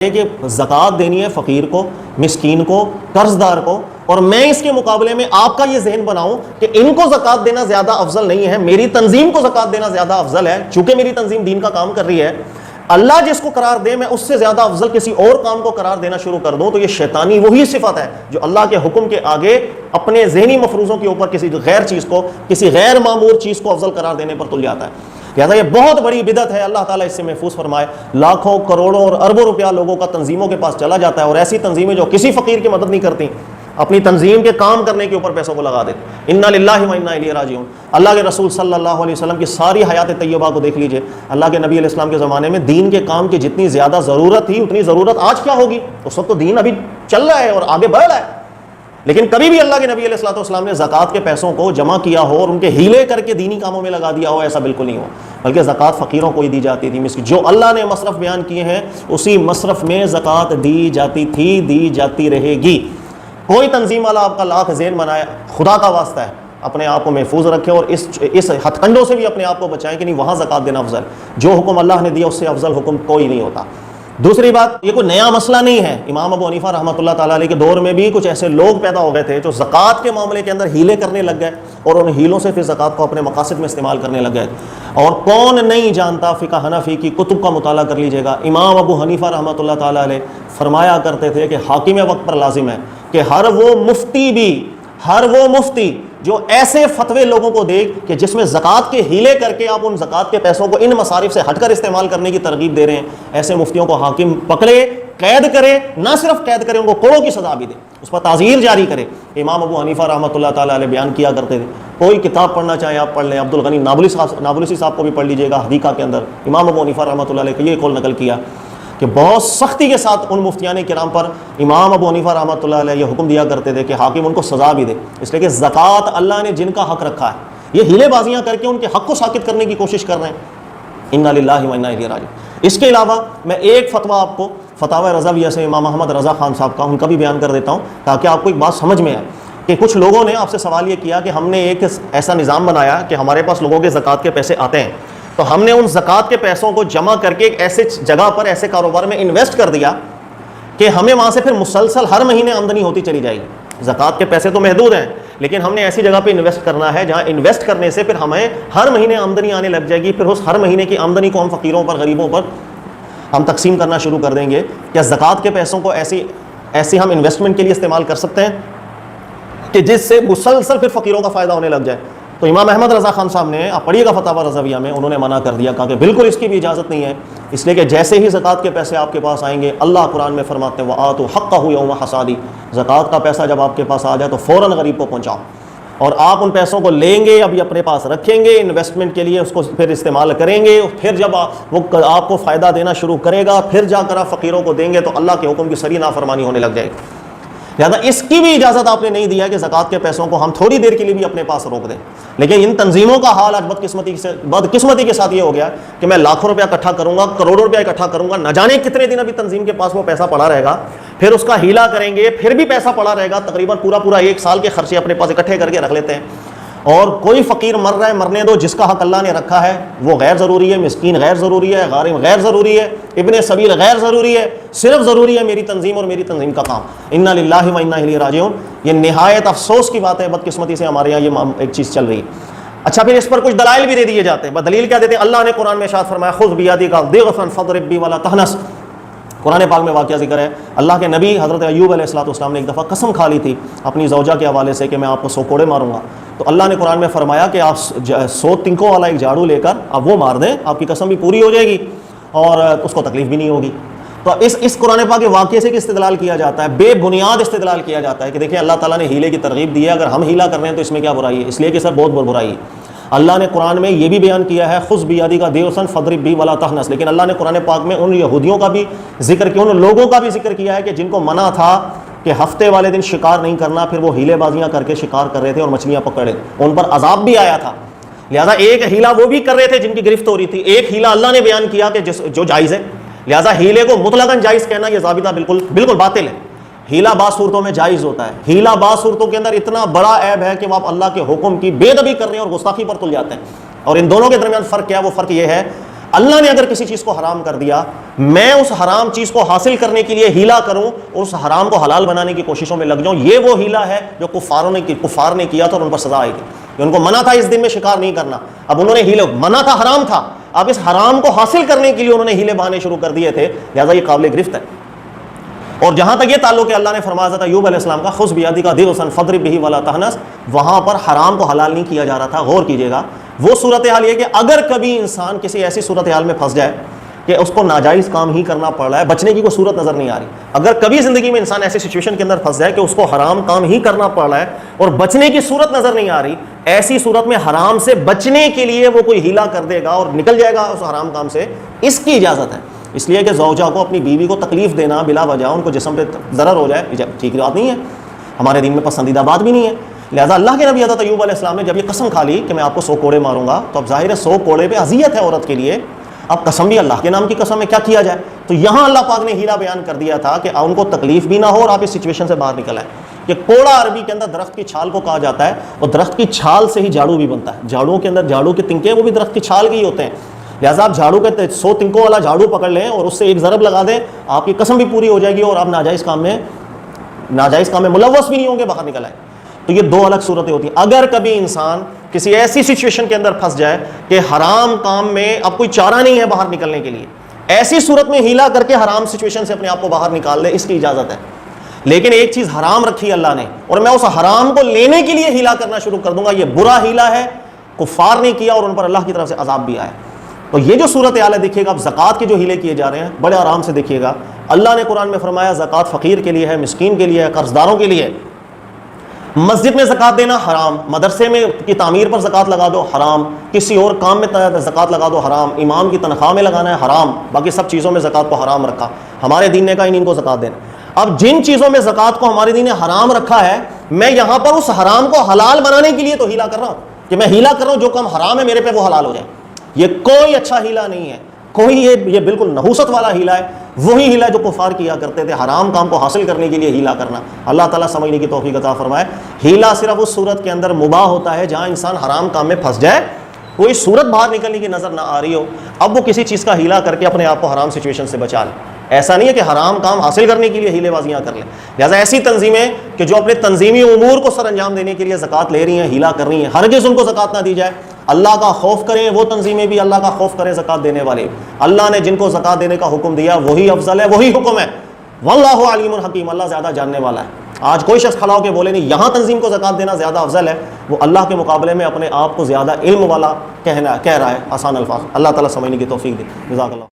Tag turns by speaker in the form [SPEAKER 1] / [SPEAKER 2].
[SPEAKER 1] کہ زکوٰۃ دینی ہے فقیر کو، مسکین کو، قرض دار کو، اور میں اس کے مقابلے میں آپ کا یہ ذہن بناؤں کہ ان کو زکوٰۃ دینا زیادہ افضل نہیں ہے، میری تنظیم کو زکوٰۃ دینا زیادہ افضل ہے، چونکہ میری تنظیم دین کا کام کر رہی ہے، اللہ جس کو قرار دے میں اس سے زیادہ افضل کسی اور کام کو قرار دینا شروع کر دوں، تو یہ شیطانی وہی صفت ہے جو اللہ کے حکم کے آگے اپنے ذہنی مفروضوں کے اوپر کسی غیر چیز کو، کسی غیر معمور چیز کو افضل قرار دینے پر تل جاتا ہے۔ لہٰذا یہ بہت بڑی بدعت ہے، اللہ تعالیٰ اس سے محفوظ فرمائے۔ لاکھوں کروڑوں اور اربوں روپیہ لوگوں کا تنظیموں کے پاس چلا جاتا ہے، اور ایسی تنظیمیں جو کسی فقیر کی مدد نہیں کرتی، اپنی تنظیم کے کام کرنے کے اوپر پیسوں کو لگا دیتے۔ انا للہ و انا الیہ راجعون۔ اللہ کے رسول صلی اللہ علیہ وسلم کی ساری حیات طیبہ کو دیکھ لیجئے، اللہ کے نبی علیہ السلام کے زمانے میں دین کے کام کی جتنی زیادہ ضرورت تھی اتنی ضرورت آج کیا ہوگی؟ اس وقت تو دین ابھی چل رہا ہے اور آگے بڑھ رہا ہے، لیکن کبھی بھی اللہ کے نبی علیہ الصلوۃ نے زکوٰۃ کے پیسوں کو جمع کیا ہو اور ان کے ہیلے کر کے دینی کاموں میں لگا دیا ہو، ایسا بالکل نہیں ہوا، بلکہ زکوٰۃ فقیروں کو ہی دی جاتی تھی۔ جو اللہ نے مصرف بیان کیے ہیں اسی مصرف میں زکوٰۃ دی جاتی تھی، دی جاتی رہے گی۔ کوئی تنظیم والا آپ کا لاکھ ذہن بنائے، خدا کا واسطہ ہے اپنے آپ کو محفوظ رکھے اور اس ہتھ کنڈوں سے بھی اپنے آپ کو بچائیں کہ نہیں وہاں زکوٰۃ دینا افضل، جو حکم اللہ نے دیا اس سے افضل حکم کوئی نہیں ہوتا۔ دوسری بات، یہ کوئی نیا مسئلہ نہیں ہے، امام ابو حنیفہ رحمۃ اللہ تعالیٰ علیہ کے دور میں بھی کچھ ایسے لوگ پیدا ہو گئے تھے جو زکوٰۃ کے معاملے کے اندر ہیلے کرنے لگ گئے اور ان ہیلوں سے پھر زکوٰۃ کو اپنے مقاصد میں استعمال کرنے لگ گئے۔ اور کون نہیں جانتا، فقہ حنفی کی کتب کا مطالعہ کر لیجئے گا، امام ابو حنیفہ رحمۃ اللہ تعالیٰ علیہ فرمایا کرتے تھے کہ حاکم وقت پر لازم ہے کہ ہر وہ مفتی جو ایسے فتوے لوگوں کو دے کہ جس میں زکوٰۃ کے ہیلے کر کے آپ ان زکوٰۃ کے پیسوں کو ان مصارف سے ہٹ کر استعمال کرنے کی ترغیب دے رہے ہیں، ایسے مفتیوں کو حاکم پکڑے، قید کرے، نہ صرف قید کرے، ان کو کوڑوں کی سزا بھی دے، اس پر تعزیر جاری کرے۔ امام ابو حنیفہ رحمۃ اللہ تعالیٰ علیہ بیان کیا کرتے تھے، کوئی کتاب پڑھنا چاہے آپ پڑھ لیں، عبد الغنی نابلسی صاحب کو بھی پڑھ لیجئے گا، حدیقہ کے اندر امام ابو حنیفہ رحمۃ اللہ علیہ کا یہ قول نقل کیا کہ بہت سختی کے ساتھ ان مفتیان کرام پر امام ابو حنیفہ رحمۃ اللہ علیہ یہ حکم دیا کرتے تھے کہ حاکم ان کو سزا بھی دے، اس لیے کہ زکوٰۃ اللہ نے جن کا حق رکھا ہے یہ ہیلے بازیاں کر کے ان کے حق کو ساقط کرنے کی کوشش کر رہے ہیں۔ انا للہ و انا الیہ راجعون۔ اس کے علاوہ میں ایک فتویٰ آپ کو فتاوی رضویہ سے امام احمد رضا خان صاحب کا، ان کا بھی بیان کر دیتا ہوں تاکہ آپ کو ایک بات سمجھ میں آئے کہ کچھ لوگوں نے آپ سے سوال یہ کیا کہ ہم نے ایک ایسا نظام بنایا کہ ہمارے پاس لوگوں کے زکوٰۃ کے پیسے آتے ہیں، تو ہم نے ان زکوٰۃ کے پیسوں کو جمع کر کے ایک ایسے جگہ پر، ایسے کاروبار میں انویسٹ کر دیا کہ ہمیں وہاں سے پھر مسلسل ہر مہینے آمدنی ہوتی چلی جائے گی۔ زکوٰۃ کے پیسے تو محدود ہیں، لیکن ہم نے ایسی جگہ پہ انویسٹ کرنا ہے جہاں انویسٹ کرنے سے پھر ہمیں ہر مہینے آمدنی آنے لگ جائے گی، پھر اس ہر مہینے کی آمدنی کو ہم فقیروں پر، غریبوں پر ہم تقسیم کرنا شروع کر دیں گے۔ کیا زکوٰۃ کے پیسوں کو ایسی ہم انویسٹمنٹ کے لیے استعمال کر سکتے ہیں کہ جس سے مسلسل پھر فقیروں کا فائدہ ہونے لگ جائے؟ تو امام احمد رضا خان صاحب نے، آپ پڑھیے گا فتاوی رضویہ میں، انہوں نے منع کر دیا، کہا کہ بالکل اس کی بھی اجازت نہیں ہے، اس لیے کہ جیسے ہی زکوٰۃ کے پیسے آپ کے پاس آئیں گے، اللہ قرآن میں فرماتے ہیں وَآتُوا حَقَّهُ يَوْمَ حَصَادِهِ، زکوٰۃ کا پیسہ جب آپ کے پاس آ جائے تو فوراً غریب کو پہنچاؤ، اور آپ ان پیسوں کو لیں گے، ابھی اپنے پاس رکھیں گے، انویسٹمنٹ کے لیے اس کو پھر استعمال کریں گے، پھر جب وہ آپ کو فائدہ دینا شروع کرے گا، پھر جا کر آپ فقیروں کو دیں گے تو اللہ کے حکم کی سری نافرمانی ہونے لگ جائے گی۔ لہٰذا اس کی بھی اجازت آپ نے نہیں دیا کہ زکوٰۃ کے پیسوں کو ہم تھوڑی دیر کے لیے بھی اپنے پاس روک دیں۔ لیکن ان تنظیموں کا حال آج بدقسمتی کے ساتھ یہ ہو گیا کہ میں لاکھوں روپیہ اکٹھا کروں گا، کروڑوں روپیہ اکٹھا کروں گا، نہ جانے کتنے دن ابھی تنظیم کے پاس وہ پیسہ پڑا رہے گا، پھر اس کا ہیلا کریں گے، پھر بھی پیسہ پڑا رہے گا، تقریباً پورا ایک سال کے خرچے اپنے پاس اکٹھے کر کے رکھ لیتے ہیں۔ اور کوئی فقیر مر رہا ہے، مرنے دو، جس کا حق اللہ نے رکھا ہے وہ غیر ضروری ہے، مسکین غیر ضروری ہے، غارم غیر ضروری ہے، ابن سبیل غیر ضروری ہے، صرف ضروری ہے میری تنظیم اور میری تنظیم کا کام۔ انا للہ و انا الیہ راجعون۔ یہ نہایت افسوس کی بات ہے، بدقسمتی سے ہمارے یہاں یہ ایک چیز چل رہی ہے۔ اچھا، پھر اس پر کچھ دلائل بھی دے دیے جاتے ہیں۔ دلیل کیا دیتے ہیں؟ اللہ نے قرآن میں ارشاد فرمایا خذ بیدک ضغثا فاضرب بہ ولا تحنث۔ قرآن پاک میں واقعہ ذکر ہے، اللہ کے نبی حضرت ایوب علیہ السلام نے ایک دفعہ قسم کھا لی تھی اپنی زوجہ کے حوالے سے کہ میں آپ کو 100 کوڑے ماروں گا، تو اللہ نے قرآن میں فرمایا کہ آپ 100 تنکوں والا ایک جھاڑو لے کر آپ وہ مار دیں، آپ کی قسم بھی پوری ہو جائے گی اور اس کو تکلیف بھی نہیں ہوگی۔ تو اس قرآن پاک کے واقعے سے استدلال کیا جاتا ہے، بے بنیاد استدلال کیا جاتا ہے کہ دیکھیں اللہ تعالیٰ نے ہیلے کی ترغیب دی ہے، اگر ہم ہیلا کر رہے ہیں تو اس میں کیا برائی ہے؟ اس لیے کہ سر بہت برائی ہے۔ اللہ نے قرآن میں یہ بھی بیان کیا ہے خذ بیدک ضغثا فاضرب بہ ولا تحنث، لیکن اللہ نے قرآن پاک میں ان یہودیوں کا بھی ذکر کیا، ان لوگوں کا بھی ذکر کیا ہے کہ جن کو منع تھا کہ ہفتے والے دن شکار نہیں کرنا، پھر وہ ہیلے بازیاں کر کے شکار کر رہے تھے اور مچھلیاں پکڑ رہے تھے، ان پر عذاب بھی آیا تھا۔ لہٰذا ایک ہیلا وہ بھی کر رہے تھے جن کی گرفت ہو رہی تھی، ایک ہیلا اللہ نے بیان کیا کہ جو جائز ہے۔ لہٰذا ہیلے کو مطلقاً جائز کہنا یہ ضابطہ بالکل باطل ہے۔ ہیلا بعض صورتوں میں جائز ہوتا ہے، ہیلا بعض صورتوں کے اندر اتنا بڑا عیب ہے کہ وہ آپ اللہ کے حکم کی بے ادبی کر رہے ہیں اور گستاخی پر تل جاتے ہیں۔ اور ان دونوں کے درمیان فرق کیا ہے؟ وہ فرق یہ ہے اللہ نے اگر کسی چیز کو حرام کر دیا، میں اس حرام چیز کو حاصل کرنے کے لیے ہیلا کروں اور اس حرام کو حلال بنانے کی کوششوں میں لگ جاؤں، یہ وہ ہیلا ہے جو کفار نے کیا تھا اور ان پر سزا آئی تھی کہ ان کو منع تھا اس دن میں شکار نہیں کرنا، اب انہوں نے ہیلے، منع تھا حرام تھا، اب اس حرام کو حاصل کرنے کے لیے انہوں نے ہیلے بہانے شروع کر دیے تھے، لہذا یہ قابل گرفت ہے۔ اور جہاں تک یہ تعلق ہے، اللہ نے فرمایا تھا ایوب علیہ السلام کا خذ بیدک ضغثا فاضرب بہ ولا تحنث، وہاں پر حرام کو حلال نہیں کیا جا رہا تھا۔ غور کیجئے گا، وہ صورتحال یہ کہ اگر کبھی انسان کسی ایسی صورتحال میں پھنس جائے کہ اس کو ناجائز کام ہی کرنا پڑ رہا ہے، بچنے کی کوئی صورت نظر نہیں آ رہی، اگر کبھی زندگی میں انسان ایسی سچویشن کے اندر پھنس جائے کہ اس کو حرام کام ہی کرنا پڑ رہا ہے اور بچنے کی صورت نظر نہیں آ رہی، ایسی صورت میں حرام سے بچنے کے لیے وہ کوئی ہیلا کر دے گا اور نکل جائے گا اس حرام کام سے، اس کی اجازت ہے۔ اس لیے کہ زوجہ کو اپنی بیوی کو تکلیف دینا بلا وجہ، ان کو جسم پہ ضرر ہو جائے، ٹھیک بات نہیں ہے، ہمارے دین میں پسندیدہ بات بھی نہیں ہے۔ لہٰذا اللہ کے نبی حضرت ایوب علیہ السلام نے جب یہ قسم کھا لی کہ میں آپ کو 100 کوڑے ماروں گا، تو اب ظاہر ہے 100 کوڑے پہ اذیت ہے عورت کے لیے، اب قسم بھی اللہ کے نام کی قسم ہے، کیا کیا جائے؟ تو یہاں اللہ پاک نے ہیلا بیان کر دیا تھا کہ ان کو تکلیف بھی نہ ہو اور آپ اس سچویشن سے باہر نکل آئیں۔ کہ کوڑا عربی کے اندر درخت کی چھال کو کہا جاتا ہے، اور درخت کی چھال سے ہی جھاڑو بھی بنتا ہے، جھاڑو کے اندر جھاڑو کے تنکے وہ بھی درخت کی چھال کے ہی ہوتے ہیں، لہٰذا آپ جھاڑو کے 100 تنکوں والا جھاڑو پکڑ لیں اور اس سے ایک ضرب لگا دیں، آپ کی قسم بھی پوری ہو جائے گی اور آپ ناجائز کام میں ملوث بھی نہیں ہوں گے، باہر نکل آئے۔ تو یہ دو الگ صورتیں ہوتی ہیں۔ اگر کبھی انسان کسی ایسی سچویشن کے اندر پھنس جائے کہ حرام کام میں اب کوئی چارہ نہیں ہے باہر نکلنے کے لیے، ایسی صورت میں ہیلا کر کے حرام سچویشن سے اپنے آپ کو باہر نکال لے، اس کی اجازت ہے۔ لیکن ایک چیز حرام رکھی اللہ نے اور میں اس حرام کو لینے کے لیے ہیلا کرنا شروع کر دوں گا، یہ برا ہیلا ہے، کفار نے کیا اور ان پر اللہ کی طرف سے عذاب بھی آیا۔ تو یہ جو صورتحال ہے دیکھیے گا، اب زکوٰۃ کے جو ہیلے کیے جا رہے ہیں بڑے آرام سے دیکھیے گا، اللہ نے قرآن میں فرمایا زکوٰۃ فقیر کے لیے ہے، مسکین کے لیے ہے، قرض داروں کے لیے ہے۔ مسجد میں زکوٰۃ دینا حرام، مدرسے میں کی تعمیر پر زکوٰۃ لگا دو حرام، کسی اور کام میں زکوٰۃ لگا دو حرام، امام کی تنخواہ میں لگانا ہے حرام، باقی سب چیزوں میں زکوٰۃ کو حرام رکھا ہمارے دین نے کہا ان کو زکوٰۃ دینا۔ اب جن چیزوں میں زکوٰۃ کو ہمارے دین نے حرام رکھا ہے، میں یہاں پر اس حرام کو حلال بنانے کے لیے تو ہیلا کر رہا ہوں کہ میں ہیلا کر رہا ہوں جو کام حرام ہے میرے پہ وہ حلال ہو جائے۔ یہ کوئی اچھا ہیلا نہیں ہے، کوئی یہ بالکل نحوست والا ہیلا ہے، وہی ہیلا جو کفار کیا کرتے تھے، حرام کام کو حاصل کرنے کے لیے ہیلا کرنا۔ اللہ تعالیٰ سمجھنے کی توفیق عطا فرمائے۔ ہیلا صرف اس صورت کے اندر مباح ہوتا ہے جہاں انسان حرام کام میں پھنس جائے، کوئی صورت باہر نکلنے کی نظر نہ آ رہی ہو، اب وہ کسی چیز کا ہیلا کر کے اپنے آپ کو حرام سچویشن سے بچا لے۔ ایسا نہیں ہے کہ حرام کام حاصل کرنے کے لیے ہیلے بازیاں کر لیں۔ لہٰذا ایسی تنظیمیں کہ جو اپنے تنظیمی امور کو سر انجام دینے کے لیے زکوٰۃ لے رہی ہیں، ہیلا کر رہی ہیں، ہرگز ان کو زکوٰۃ نہ دی جائے۔ اللہ کا خوف کریں، وہ تنظیمیں بھی اللہ کا خوف کریں، زکوٰۃ دینے والے۔ اللہ نے جن کو زکوٰۃ دینے کا حکم دیا وہی افضل ہے، وہی حکم ہے۔ واللہ علیم حکیم، اللہ زیادہ جاننے والا ہے۔ آج کوئی شخص کھڑا ہو کے بولے نہیں یہاں تنظیم کو زکوٰۃ دینا زیادہ افضل ہے، وہ اللہ کے مقابلے میں اپنے آپ کو زیادہ علم والا کہہ رہا ہے، آسان الفاظ۔ اللہ تعالیٰ سمجھنے کی توفیق دے۔ جزاک اللہ۔